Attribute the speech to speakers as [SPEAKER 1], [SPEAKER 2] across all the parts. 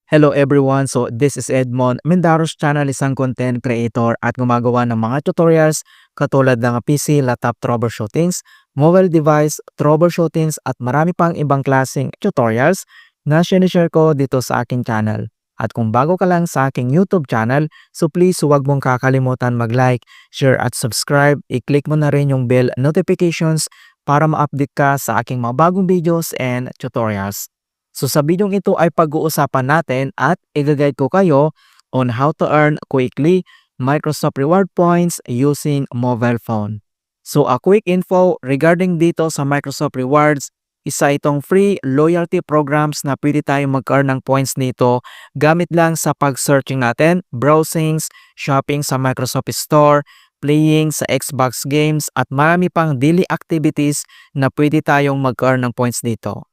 [SPEAKER 1] Hello everyone, so this is Edmond, Mendaros channel, isang content creator at gumagawa ng mga tutorials katulad ng PC, laptop troubleshootings, mobile device troubleshootings at marami pang ibang klaseng tutorials na sinishare ko dito sa aking channel. At kung bago ka lang sa aking YouTube channel, so please huwag mong kakalimutan mag-like, share at subscribe. I-click mo na rin yung bell notifications para ma-update ka sa aking mga bagong videos and tutorials. So sa videong ito ay pag-uusapan natin at i-guide ko kayo on how to earn quickly Microsoft Reward Points using mobile phone. So a quick info regarding dito sa Microsoft Rewards, isa itong free loyalty programs na pwede tayong mag-earn ng points nito gamit lang sa pag-searching natin, browsings, shopping sa Microsoft Store, playing sa Xbox games at marami pang daily activities na pwede tayong mag-earn ng points dito.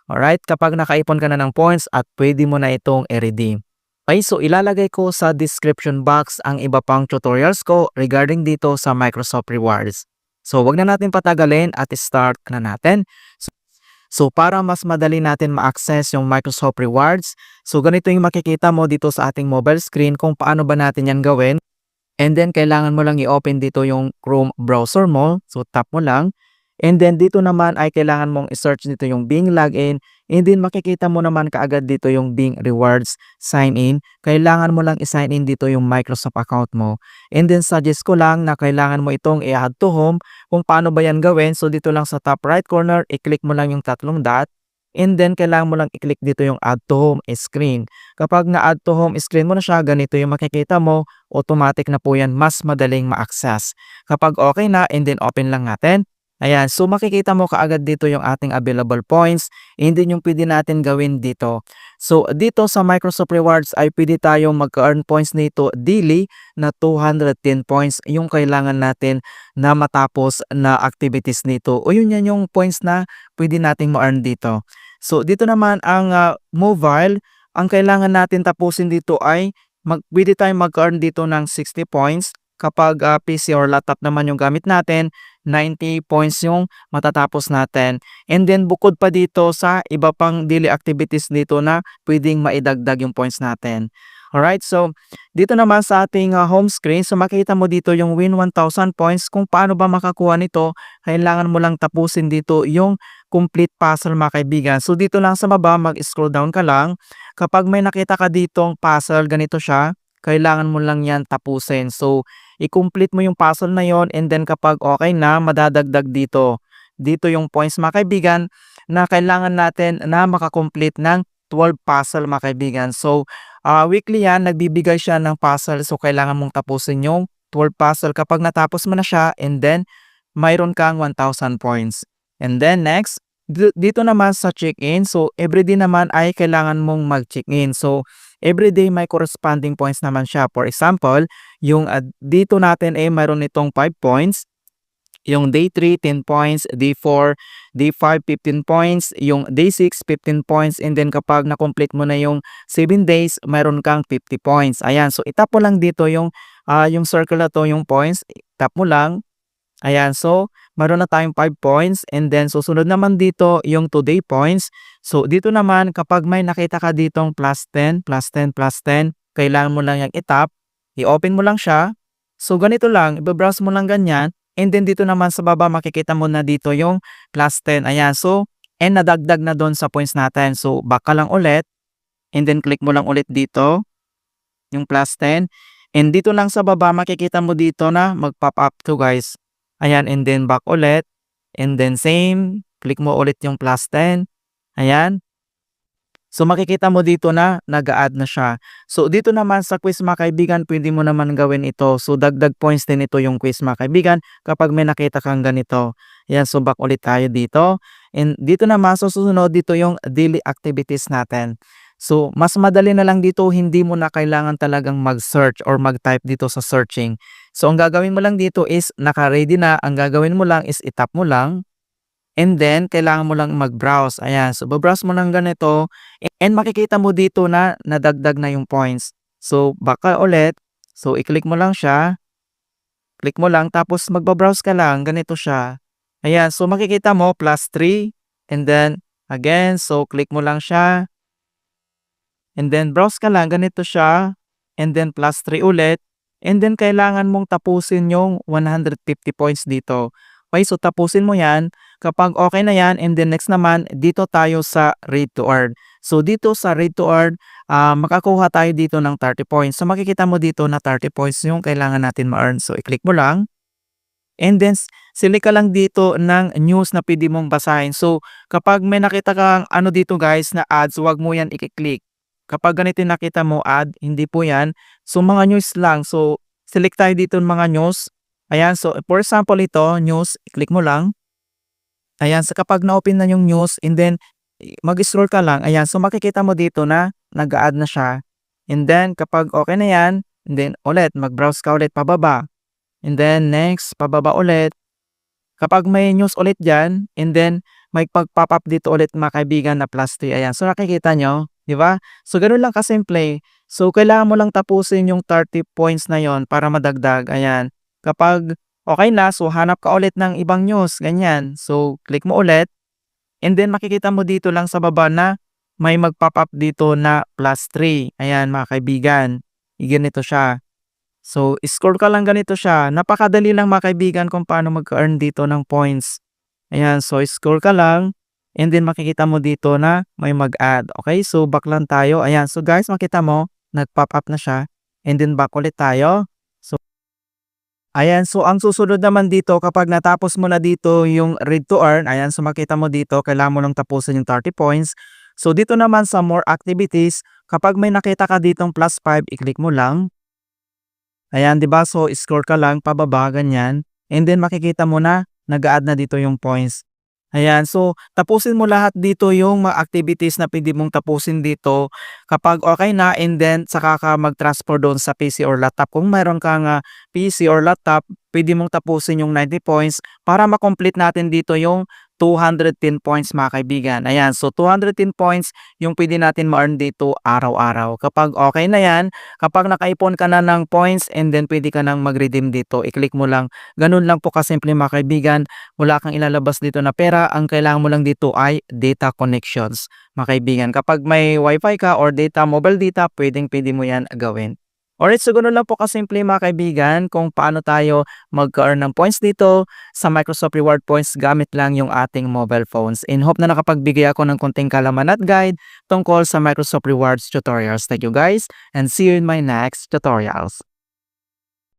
[SPEAKER 1] Alright, kapag nakaipon ka na ng points at pwede mo na itong i-redeem. Okay, so ilalagay ko sa description box ang iba pang tutorials ko regarding dito sa Microsoft Rewards. So wag na natin patagalin at start na natin. So para mas madali natin ma-access yung Microsoft Rewards, so ganito yung makikita mo dito sa ating mobile screen kung paano ba natin yan gawin. And then kailangan mo lang i-open dito yung Chrome browser mo. So tap mo lang. And then dito naman ay kailangan mong i-search dito yung Bing Login. And then makikita mo naman kaagad dito yung Bing Rewards Sign In. Kailangan mo lang i-sign in dito yung Microsoft account mo. And then suggest ko lang na kailangan mo itong i-add to home. Kung paano ba yan gawin. So dito lang sa top right corner, i-click mo lang yung tatlong dot. And then kailangan mo lang i-click dito yung add to home screen. Kapag na-add to home screen mo na siya, ganito yung makikita mo. Automatic na po yan, mas madaling ma-access. Kapag okay na, and then open lang natin. Ayan, so makikita mo kaagad dito yung ating available points, and then yung pwede natin gawin dito. So dito sa Microsoft Rewards ay pwede tayong mag-earn points nito daily na 210 points yung kailangan natin na matapos na activities nito. O yun yan yung points na pwede nating ma-earn dito. So dito naman ang mobile, ang kailangan natin tapusin dito ay pwede tayong mag-earn dito ng 60 points. Kapag PC or laptop naman yung gamit natin, 90 points yung matatapos natin. And then bukod pa dito sa iba pang daily activities dito na pwedeng maidagdag yung points natin. Alright, so dito naman sa ating home screen, so makita mo dito yung win 1,000 points. Kung paano ba makakuha nito, kailangan mo lang tapusin dito yung complete puzzle mga kaibigan. So dito lang sa baba, mag-scroll down ka lang. Kapag may nakita ka ditong puzzle, ganito siya, kailangan mo lang yan tapusin. So i-complete mo yung puzzle na yon, and then kapag okay na, madadagdag dito. Dito yung points mga kaibigan na kailangan natin na makakomplete ng 12 puzzle mga kaibigan. So weekly yan, nagbibigay siya ng puzzle. So kailangan mong tapusin yung 12 puzzle. Kapag natapos mo na siya, and then mayroon kang 1,000 points. And then next, dito naman sa check-in, so everyday naman ay kailangan mong mag-check-in. So everyday may corresponding points naman siya. For example, yung dito natin ay mayroon itong 5 points. Yung day 3, 10 points. Day 4, day 5, 15 points. Yung day 6, 15 points. And then kapag na-complete mo na yung 7 days, mayroon kang 50 points. Ayan. So itap mo lang dito yung circle na to, yung points. Tap mo lang. Ayan, so meron na tayong 5 points, and then susunod naman dito yung today points. So dito naman kapag may nakita ka ditong plus 10, plus 10, plus 10, kailangan mo lang yung itap, i-open mo lang siya. So ganito lang, i-browse mo lang ganyan, and then dito naman sa baba makikita mo na dito yung plus 10. Ayan, so and nadagdag na doon sa points natin. So back ka lang ulit, and then click mo lang ulit dito yung plus 10. And dito lang sa baba makikita mo dito na mag-pop up to guys. Ayan, and then back ulit. And then same, click mo ulit yung plus 10. Ayan. So makikita mo dito na nag-a-add na siya. So dito naman sa quiz mga kaibigan, pwede mo naman gawin ito. So dagdag points din ito yung quiz mga kaibigan kapag may nakita kang ganito. Ayan, so back ulit tayo dito. And dito naman, so susunod dito yung daily activities natin. So mas madali na lang dito, hindi mo na kailangan talagang mag-search or mag-type dito sa searching. So ang gagawin mo lang dito is naka-ready na, ang gagawin mo lang is itap mo lang, and then kailangan mo lang mag-browse. Ayan, so babrowse mo lang ganito, and makikita mo dito na nadagdag na yung points. So back ka ulit, so i-click mo lang siya, click mo lang, tapos magbabrowse ka lang, ganito siya. Ayan, so makikita mo plus 3, and then again, so click mo lang siya. and then browse ka lang, ganito siya, and then plus 3 ulit, and then kailangan mong tapusin yung 150 points dito. Okay, so tapusin mo yan. Kapag okay na yan, and then next naman, dito tayo sa rate to earn. So dito sa rate to earn, makakuha tayo dito ng 30 points. So makikita mo dito na 30 points yung kailangan natin ma-earn. So i-click mo lang. And then select ka lang dito ng news na pwede mong basahin. So kapag may nakita kang ano dito guys na ads, huwag mo yan i-click. Kapag ganito yung nakita mo ad, hindi po yan. So mga news lang. So select tayo dito ng mga news. Ayan, so for example ito, news, i-click mo lang. Ayan, so kapag na-open na yung news and then mag-scroll ka lang, ayan, so makikita mo dito na nag-a-add na siya. And then kapag okay na yan, and then ulit, mag-browse ka ulit pababa. And then next, pababa ulit. Kapag may news ulit dyan, and then may pag-pop up dito ulit mga kaibigan na plus 3. Ayan, so nakikita nyo, di ba? So ganun lang kasimple. So kailangan mo lang tapusin yung 30 points na yon para madagdag. Ayan. Kapag okay na, so hanap ka ulit ng ibang news, ganyan. So click mo ulit, and then makikita mo dito lang sa baba na may mag-pop up dito na plus 3. Ayan mga kaibigan, ganito siya. So scroll ka lang, ganito siya. Napakadali lang mga kaibigan kung paano mag-earn dito ng points. Ayan, so scroll ka lang, and then makikita mo dito na may mag-add. Okay, so back lang tayo. Ayan, so guys, makita mo, nag-pop up na siya. And then back ulit tayo. Ayan, so ang susunod naman dito kapag natapos mo na dito yung read to earn, ayan, so makita mo dito, kailangan mo lang tapusin yung 30 points. So dito naman sa more activities, kapag may nakita ka ditong plus 5, i-click mo lang. Ayan, 'di ba? So scroll ka lang pababa ganyan, and then makikita mo na nag-a-add na dito yung points. Ayan, so tapusin mo lahat dito yung mga activities na pwede mong tapusin dito. Kapag okay na, and then saka ka mag-transfer doon sa PC or laptop. Kung mayroon kang PC or laptop, pwede mong tapusin yung 90 points para ma-complete natin dito yung 210 points mga kaibigan. Ayan, so 210 points yung pwede natin ma-earn dito araw-araw. Kapag okay na yan, kapag nakaipon ka na ng points, and then pwede ka nang mag-redeem dito, i-click mo lang. Ganun lang po kasimple mga kaibigan. Wala kang ilalabas dito na pera, ang kailangan mo lang dito ay data connections mga kaibigan. Kapag may wifi ka or data, mobile data, pwede mo yan gawin. Alright, so ganun lang po kasimple mga kaibigan kung paano tayo mag-earn ng points dito sa Microsoft Reward Points gamit lang yung ating mobile phones. And hope na nakapagbigay ako ng konting kalaman at guide tungkol sa Microsoft Rewards tutorials. Thank you guys, and see you in my next tutorials.